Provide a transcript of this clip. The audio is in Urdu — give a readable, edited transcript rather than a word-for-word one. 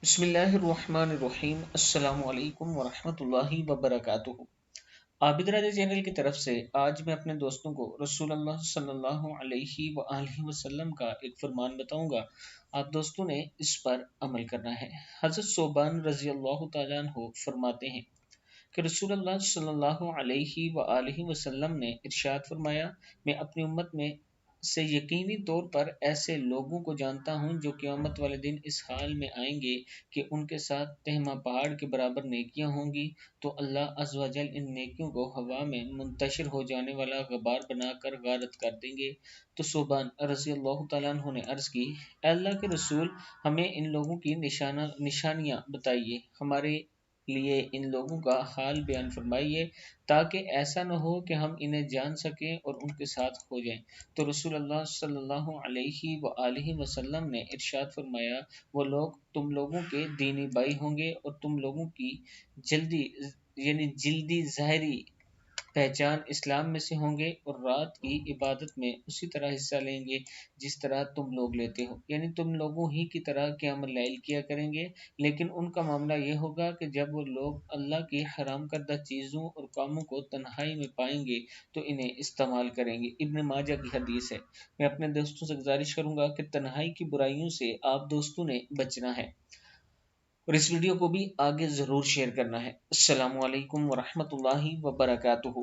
بسم اللہ الرحمن الرحیم۔ السلام علیکم ورحمۃ اللہ وبرکاتہ۔ عابد راجہ چینل کی طرف سے آج میں اپنے دوستوں کو رسول اللہ صلی اللہ علیہ وآلہ وسلم کا ایک فرمان بتاؤں گا۔ آپ دوستوں نے اس پر عمل کرنا ہے۔ حضرت ثوبان رضی اللہ تعالیٰ عنہ فرماتے ہیں کہ رسول اللہ صلی اللہ علیہ وآلہ وسلم نے ارشاد فرمایا، میں اپنی امت میں سے یقینی طور پر ایسے لوگوں کو جانتا ہوں جو قیامت والے دن اس حال میں آئیں گے کہ ان کے ساتھ تہمہ پہاڑ کے برابر نیکیاں ہوں گی، تو اللہ عز و جل ان نیکیوں کو ہوا میں منتشر ہو جانے والا غبار بنا کر غارت کر دیں گے۔ تو صوبان رضی اللہ تعالیٰ عنہ نے عرض کی، اے اللہ کے رسول، ہمیں ان لوگوں کی نشانیاں بتائیے، ہمارے لیے ان لوگوں کا حال بیان فرمائیے، تاکہ ایسا نہ ہو کہ ہم انہیں جان سکیں اور ان کے ساتھ ہو جائیں۔ تو رسول اللہ صلی اللہ علیہ وآلہ وسلم نے ارشاد فرمایا، وہ لوگ تم لوگوں کے دینی بھائی ہوں گے اور تم لوگوں کی جلدی جلدی ظاہری پہچان اسلام میں سے ہوں گے، اور رات کی عبادت میں اسی طرح حصہ لیں گے جس طرح تم لوگ لیتے ہو، یعنی تم لوگوں ہی کی طرح قیام اللیل کیا کریں گے۔ لیکن ان کا معاملہ یہ ہوگا کہ جب وہ لوگ اللہ کی حرام کردہ چیزوں اور کاموں کو تنہائی میں پائیں گے تو انہیں استعمال کریں گے۔ ابن ماجہ کی حدیث ہے۔ میں اپنے دوستوں سے گزارش کروں گا کہ تنہائی کی برائیوں سے آپ دوستوں نے بچنا ہے، اور اس ویڈیو کو بھی آگے ضرور شیئر کرنا ہے۔ السلام علیکم ورحمۃ اللہ وبرکاتہ۔